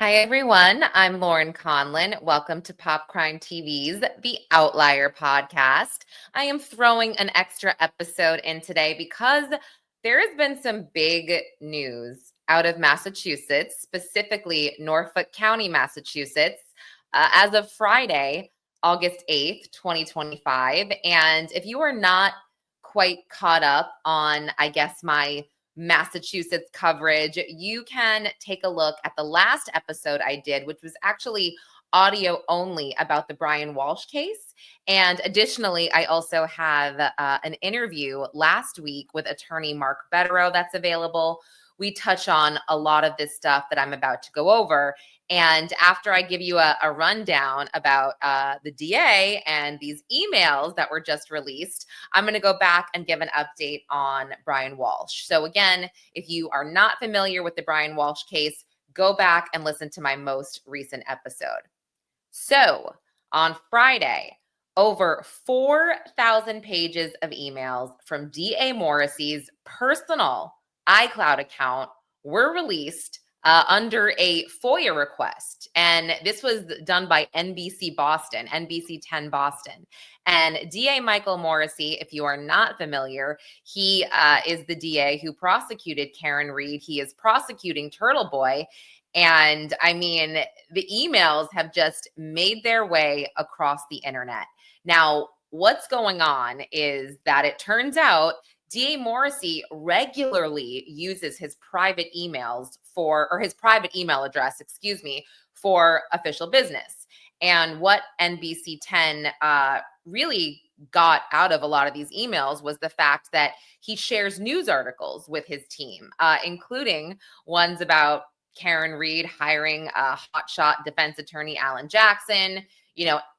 Hi, everyone. I'm Lauren Conlin. Welcome to Pop Crime TV's The Outlier podcast. I am throwing an extra episode in today because there has been some big news out of Massachusetts, specifically Norfolk County, Massachusetts, as of Friday, August 8th, 2025. And if you are not quite caught up on, I guess, my Massachusetts coverage, you can take a look at the last episode I did, which was actually audio only about the Brian Walsh case. And additionally, I also have an interview last week with attorney Mark Betterow that's available. We touch on a lot of this stuff that I'm about to go over. And after I give you a rundown about the DA and these emails that were just released, I'm going to go back and give an update on Brian Walsh. So again, if you are not familiar with the Brian Walsh case, go back and listen to my most recent episode. So on Friday, over 4,000 pages of emails from DA Morrisy's personal iCloud account were released under a FOIA request. And this was done by NBC Boston, NBC 10 Boston. And DA Michael Morrisy, if you are not familiar, he is the DA who prosecuted Karen Read. He is prosecuting Turtle Boy. And I mean, the emails have just made their way across the internet. Now, what's going on is that it turns out DA Morrisy regularly uses his private emails or his private email address, for official business. And what NBC 10 really got out of a lot of these emails was the fact that he shares news articles with his team, including ones about Karen Read hiring hotshot defense attorney Alan Jackson,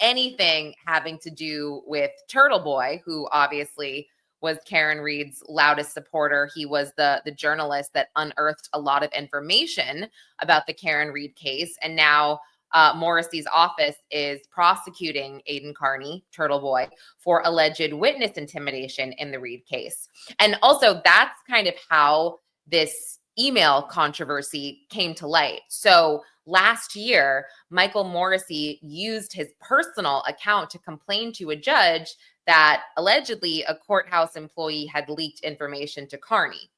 anything having to do with Turtle Boy, who obviously was Karen Read's loudest supporter. He was the journalist that unearthed a lot of information about the Karen Read case. And now Morrisy's office is prosecuting Aidan Carney, Turtle Boy, for alleged witness intimidation in the Read case. And also, that's kind of how this email controversy came to light. So last year, Michael Morrisy used his personal account to complain to a judge that allegedly a courthouse employee had leaked information to Carney.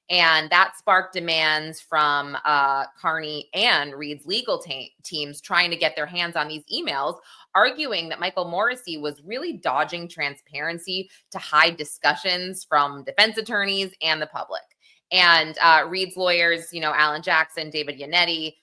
And that sparked demands from Carney and Read's legal teams trying to get their hands on these emails, arguing that Michael Morrisy was really dodging transparency to hide discussions from defense attorneys and the public. And Read's lawyers, Alan Jackson, David Yannetti,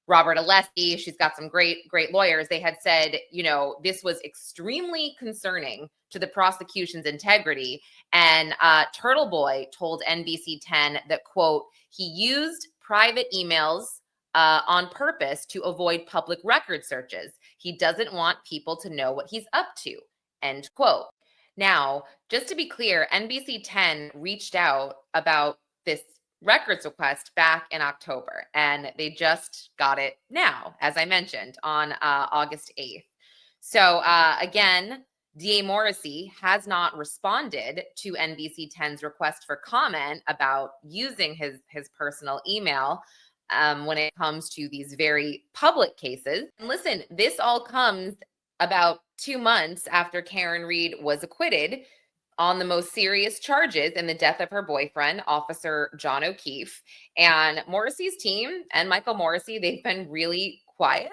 Robert Alessi, she's got some great lawyers. They had said, this was extremely concerning to the prosecution's integrity. And Turtle Boy told NBC 10 that, quote, he used private emails on purpose to avoid public record searches. He doesn't want people to know what he's up to, end quote. Now, just to be clear, NBC 10 reached out about this records request back in October, and they just got it now, as I mentioned, on August 8th. So again, DA Morrisy has not responded to NBC 10's request for comment about using his personal email when it comes to these very public cases. And listen, this all comes about 2 months after Karen Read was acquitted on the most serious charges in the death of her boyfriend, Officer John O'Keefe. And Morrisy's team and Michael Morrisy, they've been really quiet.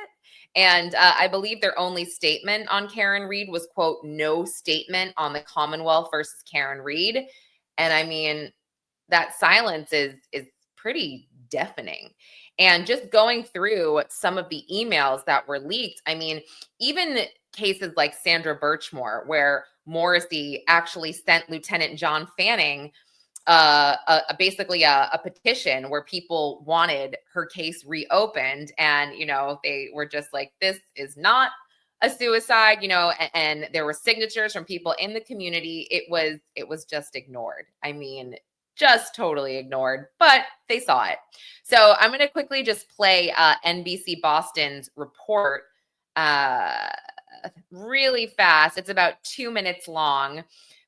And I believe their only statement on Karen Read was, quote, no statement on the Commonwealth versus Karen Read. And I mean, that silence is pretty deafening. And just going through some of the emails that were leaked, I mean, even cases like Sandra Birchmore, where Morrisy actually sent Lieutenant John Fanning basically a petition where people wanted her case reopened. And, they were just like, this is not a suicide, and there were signatures from people in the community. It was just ignored. I mean, just totally ignored, but they saw it. So I'm going to quickly just play NBC Boston's report really fast. It's about 2 minutes long,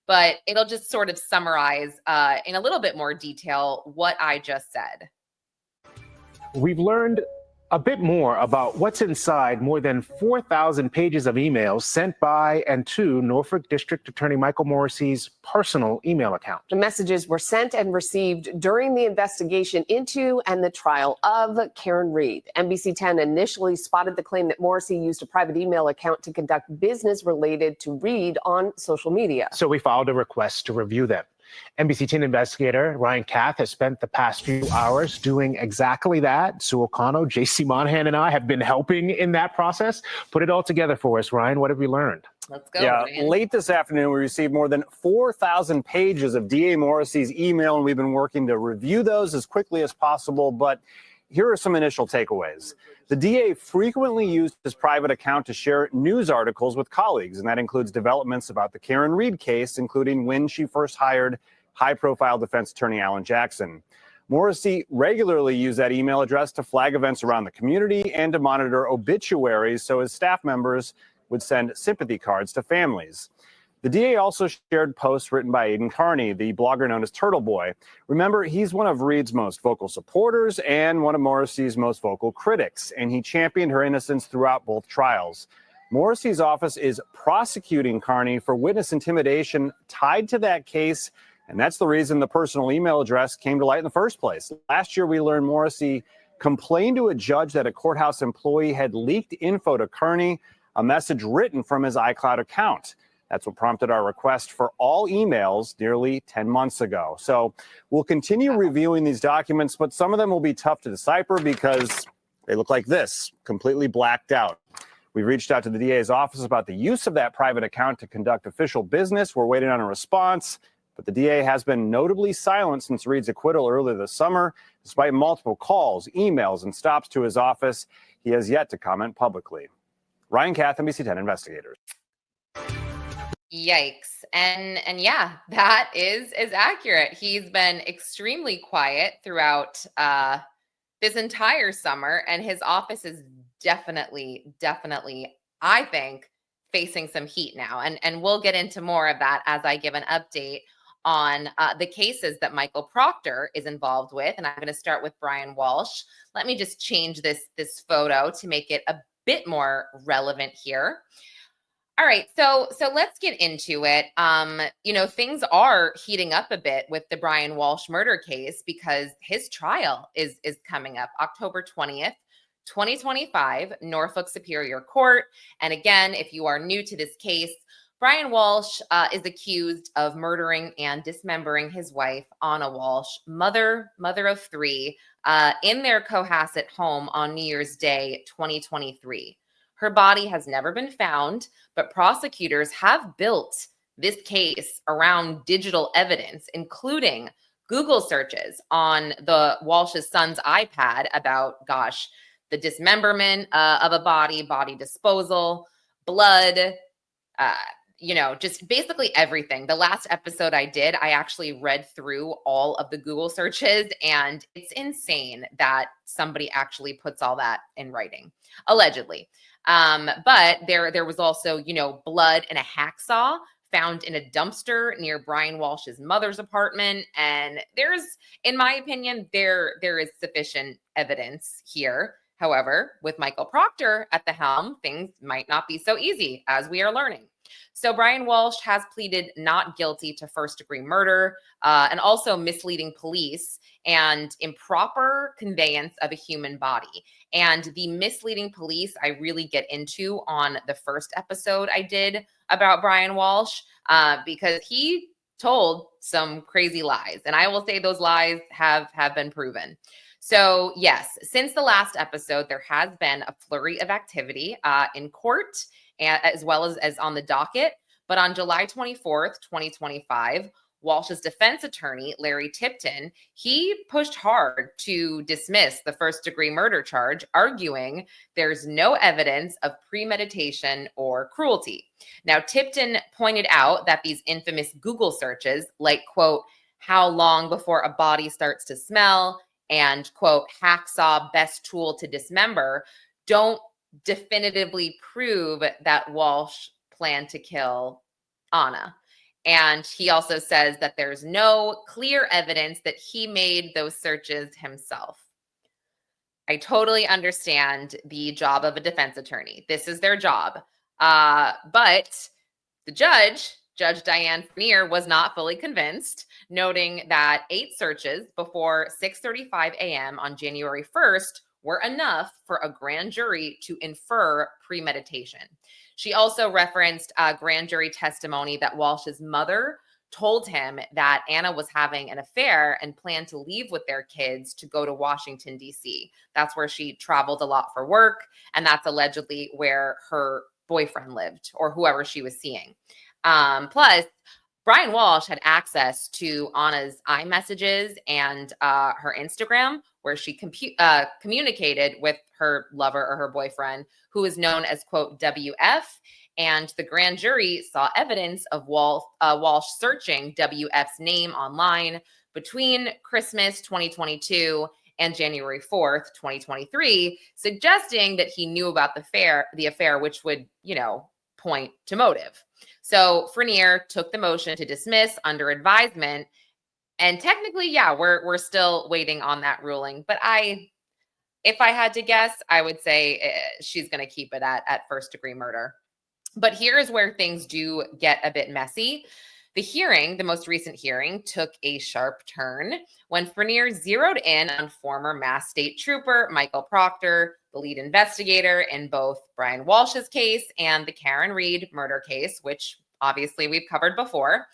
but it'll just sort of summarize in a little bit more detail what I just said. We've learned A bit more about what's inside more than 4,000 pages of emails sent by and to Norfolk District Attorney Michael Morrisy's personal email account. The messages were sent and received during the investigation into and the trial of Karen Reed. NBC 10 initially spotted the claim that Morrisy used a private email account to conduct business related to Reed on social media. So we filed a request to review them. NBC 10 investigator Ryan Kath has spent the past few hours doing exactly that. Sue O'Connell, JC Monahan, and I have been helping in that process. Put it all together for us, Ryan. What have we learned? Let's go, Ryan. Late this afternoon, we received more than 4,000 pages of DA Morrisy's email, and we've been working to review those as quickly as possible. But here are some initial takeaways. The DA frequently used his private account to share news articles with colleagues, and that includes developments about the Karen Reed case, including when she first hired high-profile defense attorney Alan Jackson. Morrisy regularly used that email address to flag events around the community and to monitor obituaries so his staff members would send sympathy cards to families. The DA also shared posts written by Aidan Carney, the blogger known as Turtle Boy. Remember, he's one of Reed's most vocal supporters and one of Morrisy's most vocal critics, and he championed her innocence throughout both trials. Morrisy's office is prosecuting Carney for witness intimidation tied to that case, and that's the reason the personal email address came to light in the first place. Last year, we learned Morrisy complained to a judge that a courthouse employee had leaked info to Carney, a message written from his iCloud account. That's what prompted our request for all emails nearly 10 months ago. So we'll continue reviewing these documents, but some of them will be tough to decipher because they look like this, completely blacked out. We've reached out to the DA's office about the use of that private account to conduct official business. We're waiting on a response, but the DA has been notably silent since Reed's acquittal earlier this summer. Despite multiple calls, emails, and stops to his office, he has yet to comment publicly. Ryan Kath, NBC 10 Investigators. Yikes. And yeah, that is accurate. He's been extremely quiet throughout this entire summer, and his office is definitely, I think, facing some heat now. And we'll get into more of that as I give an update on the cases that Michael Proctor is involved with. And I'm going to start with Brian Walsh. Let me just change this photo to make it a bit more relevant here. All right, so let's get into it. Things are heating up a bit with the Brian Walsh murder case because his trial is coming up October 20th, 2025, Norfolk Superior Court. And again, if you are new to this case, Brian Walsh is accused of murdering and dismembering his wife, Anna Walsh, mother of three, in their Cohasset home on New Year's Day, 2023. Her body has never been found, but prosecutors have built this case around digital evidence, including Google searches on the Walsh's son's iPad about, the dismemberment of a body disposal, blood, just basically everything. The last episode I did, I actually read through all of the Google searches, and it's insane that somebody actually puts all that in writing, allegedly. But there was also, blood and a hacksaw found in a dumpster near Brian Walsh's mother's apartment. And in my opinion, there is sufficient evidence here. However, with Michael Proctor at the helm, things might not be so easy, as we are learning. So Brian Walsh has pleaded not guilty to first-degree murder and also misleading police and improper conveyance of a human body. And the misleading police I really get into on the first episode I did about Brian Walsh because he told some crazy lies. And I will say those lies have been proven. So yes, since the last episode, there has been a flurry of activity in court as well as on the docket. But on July 24th, 2025, Walsh's defense attorney, Larry Tipton, he pushed hard to dismiss the first-degree murder charge, arguing there's no evidence of premeditation or cruelty. Now, Tipton pointed out that these infamous Google searches, like, quote, how long before a body starts to smell, and, quote, hacksaw best tool to dismember, don't definitively prove that Walsh planned to kill Anna. And he also says that there's no clear evidence that he made those searches himself. I totally understand the job of a defense attorney. This is their job. But the Judge Diane Fournier, was not fully convinced, noting that 8 searches before 6:35 a.m. on January 1st were enough for a grand jury to infer premeditation. She also referenced grand jury testimony that Walsh's mother told him that Anna was having an affair and planned to leave with their kids to go to Washington, D.C. That's where she traveled a lot for work, and that's allegedly where her boyfriend lived, or whoever she was seeing. Plus, Brian Walsh had access to Anna's iMessages and her Instagram, where she communicated with her lover or her boyfriend, who is known as, quote, WF. And the grand jury saw evidence of Walsh searching WF's name online between Christmas 2022 and January 4th, 2023, suggesting that he knew about the affair, which would, point to motive. So Fournier took the motion to dismiss under advisement. And technically, yeah, we're still waiting on that ruling. But if I had to guess, I would say she's going to keep it at first-degree murder. But here's where things do get a bit messy. The most recent hearing, took a sharp turn when Fournier zeroed in on former Mass State Trooper Michael Proctor, the lead investigator in both Brian Walsh's case and the Karen Reed murder case, which obviously we've covered before.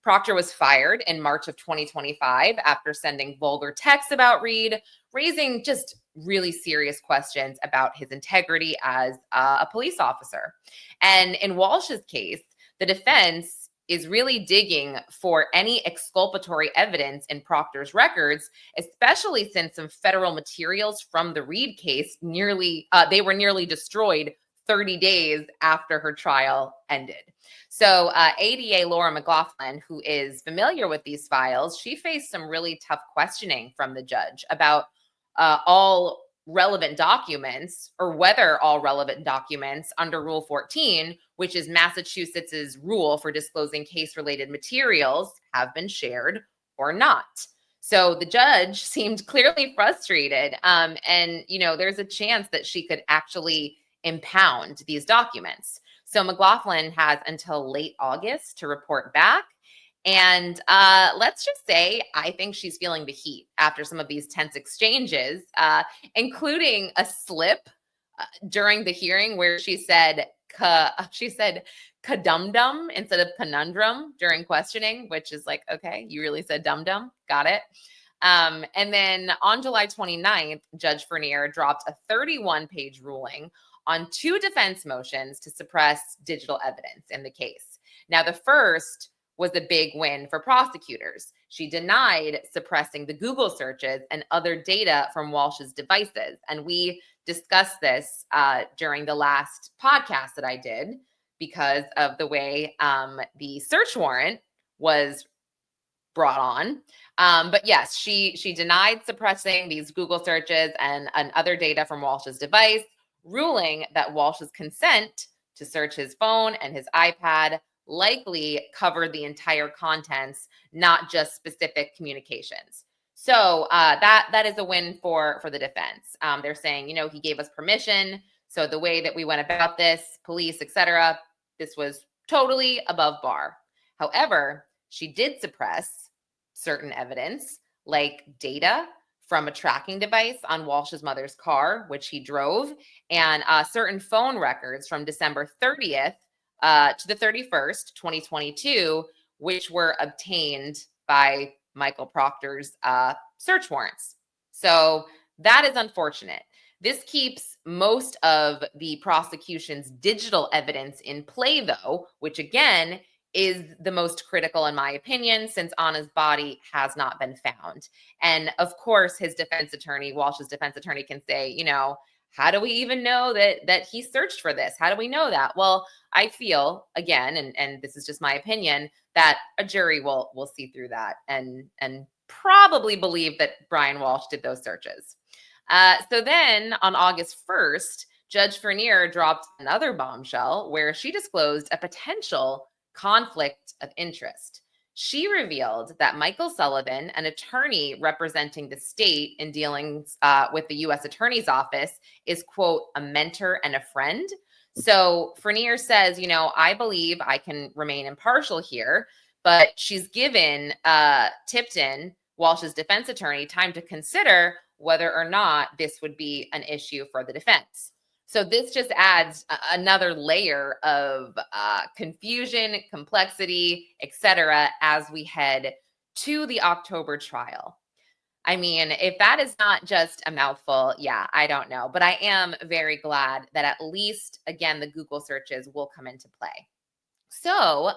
Proctor was fired in March of 2025 after sending vulgar texts about Reed, raising just really serious questions about his integrity as a police officer. And in Walsh's case, the defense is really digging for any exculpatory evidence in Proctor's records, especially since some federal materials from the Reed case they were nearly destroyed 30 days after her trial ended. So ADA Laura McLaughlin, who is familiar with these files, she faced some really tough questioning from the judge about all relevant documents, or whether all relevant documents under Rule 14, which is Massachusetts's rule for disclosing case-related materials, have been shared or not. So the judge seemed clearly frustrated. And, there's a chance that she could actually impound these documents. So McLaughlin has until late August to report back. And let's just say, I think she's feeling the heat after some of these tense exchanges, including a slip during the hearing where she said "kadum-dum" instead of conundrum during questioning, which is like, okay, you really said dum-dum, got it. And then on July 29th, Judge Fournier dropped a 31-page ruling on 2 defense motions to suppress digital evidence in the case. Now, the first was a big win for prosecutors. She denied suppressing the Google searches and other data from Walsh's devices. And we discussed this during the last podcast that I did because of the way the search warrant was brought on. But yes, she denied suppressing these Google searches and other data from Walsh's device, ruling that Walsh's consent to search his phone and his iPad likely covered the entire contents, not just specific communications. So that is a win for the defense. They're saying, he gave us permission. So the way that we went about this, police, etc., this was totally above bar. However, she did suppress certain evidence, like data from a tracking device on Walsh's mother's car, which he drove, and certain phone records from December 30th to the 31st, 2022, which were obtained by Michael Proctor's search warrants. So that is unfortunate. This keeps most of the prosecution's digital evidence in play, though, which again is the most critical in my opinion, since Anna's body has not been found. And of course, Walsh's defense attorney can say, how do we even know that he searched for this? How do we know that? Well, I feel, again, and this is just my opinion, that a jury will see through that and probably believe that Brian Walsh did those searches. So then on August 1st, Judge Fournier dropped another bombshell where she disclosed a potential conflict of interest. She revealed that Michael Sullivan, an attorney representing the state in dealings with the U.S. Attorney's Office, is, quote, a mentor and a friend. So Fournier says, I believe I can remain impartial here, but she's given Tipton, Walsh's defense attorney, time to consider whether or not this would be an issue for the defense. So this just adds another layer of confusion, complexity, etc., as we head to the October trial. I mean, if that is not just a mouthful, yeah, I don't know. But I am very glad that at least, again, the Google searches will come into play. So,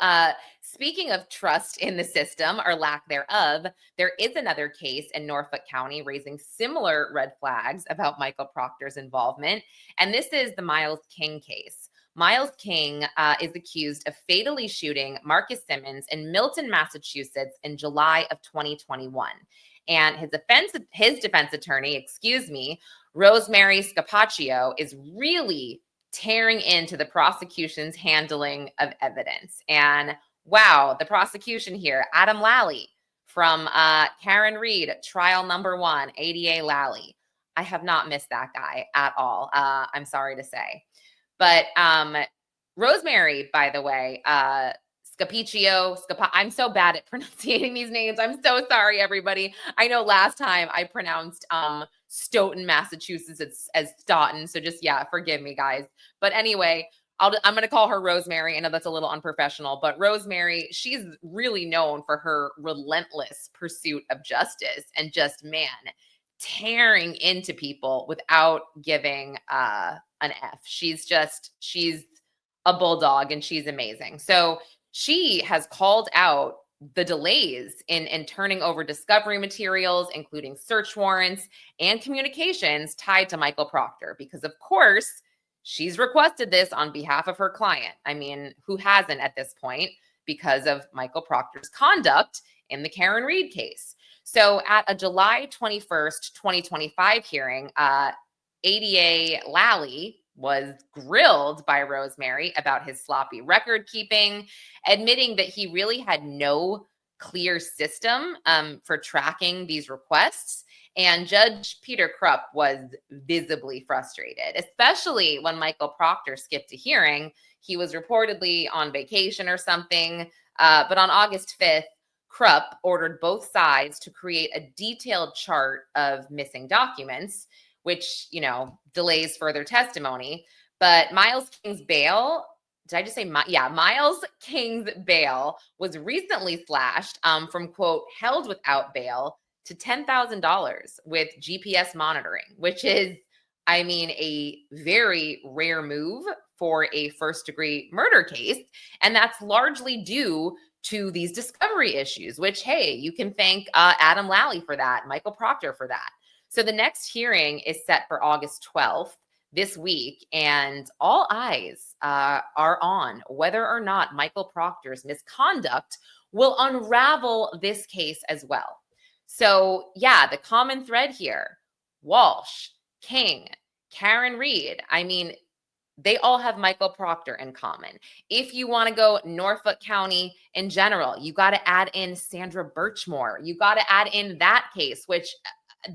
speaking of trust in the system or lack thereof, there is another case in Norfolk County raising similar red flags about Michael Proctor's involvement. And this is the Miles King case. Miles King is accused of fatally shooting Marcus Simmons in Milton, Massachusetts in July of 2021. And his defense attorney, Rosemary Scapaccio, is really tearing into the prosecution's handling of evidence. And wow, the prosecution here, Adam Lally from Karen Reed, trial number 1, ADA Lally. I have not missed that guy at all. I'm sorry to say. But Rosemary, by the way, I'm so bad at pronouncing these names. I'm so sorry, everybody. I know last time I pronounced Stoughton, Massachusetts as Stoughton. So just, forgive me, guys. But anyway, I'm going to call her Rosemary. I know that's a little unprofessional, but Rosemary, she's really known for her relentless pursuit of justice and just, tearing into people without giving an F. She's a bulldog and she's amazing. So she has called out the delays in turning over discovery materials, including search warrants and communications tied to Michael Proctor, because of course, she's requested this on behalf of her client. I mean, who hasn't at this point because of Michael Proctor's conduct in the Karen Reed case. So at a July 21st, 2025 hearing, ADA Lally was grilled by Rosemary about his sloppy record keeping, admitting that he really had no clear system for tracking these requests. And Judge Peter Krupp was visibly frustrated, especially when Michael Proctor skipped a hearing. He was reportedly on vacation or something. But on August 5th, Krupp ordered both sides to create a detailed chart of missing documents, which, delays further testimony. But Miles King's bail, Miles King's bail was recently slashed from, quote, held without bail to $10,000 with GPS monitoring, which is, a very rare move for a first-degree murder case. And that's largely due to these discovery issues, which, hey, you can thank Adam Lally for that, Michael Proctor for that. So the next hearing is set for August 12th this week, and all eyes are on whether or not Michael Proctor's misconduct will unravel this case as well. So the common thread here, Walsh, King, Karen Reed, they all have Michael Proctor in common. If you want to go Norfolk County in general, you got to add in Sandra Birchmore. You got to add in that case, which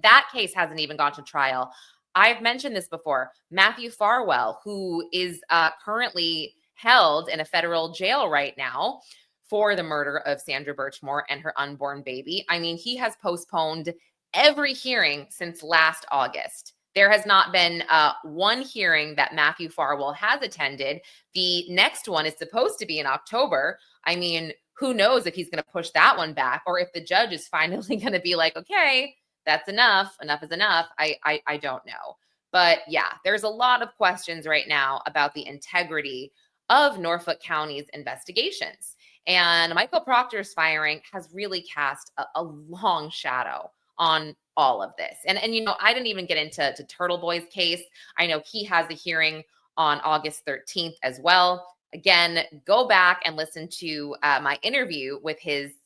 that case hasn't even gone to trial. I've mentioned this before. Matthew Farwell, who is currently held in a federal jail right now for the murder of Sandra Birchmore and her unborn baby. He has postponed every hearing since last August. There has not been one hearing that Matthew Farwell has attended. The next one is supposed to be in October. Who knows if he's going to push that one back, or if the judge is finally going to be like, okay, that's enough. Enough is enough. I don't know. But there's a lot of questions right now about the integrity of Norfolk County's investigations. And Michael Proctor's firing has really cast a long shadow on all of this. And I didn't even get into Turtle Boy's case. I know he has a hearing on August 13th as well. Again, go back and listen to my interview with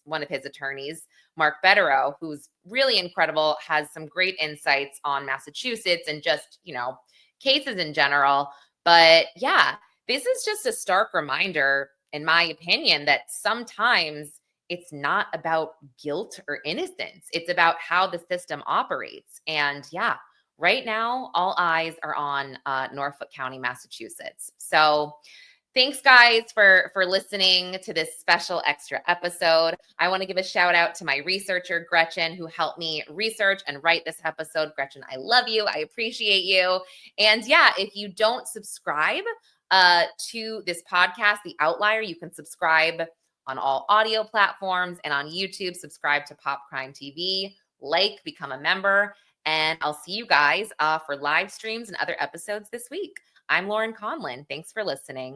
one of his attorneys, Mark Betterow, who's really incredible, has some great insights on Massachusetts and just, cases in general. But this is just a stark reminder, in my opinion, that sometimes it's not about guilt or innocence. It's about how the system operates. And yeah, right now, all eyes are on Norfolk County, Massachusetts. So thanks, guys, for listening to this special extra episode. I want to give a shout out to my researcher, Gretchen, who helped me research and write this episode. Gretchen, I love you. I appreciate you. And yeah, if you don't subscribe to this podcast, The Outlier, you can subscribe on all audio platforms and on YouTube. Subscribe to Pop Crime TV, become a member, and I'll see you guys for live streams and other episodes this week. I'm Lauren Conlin. Thanks for listening.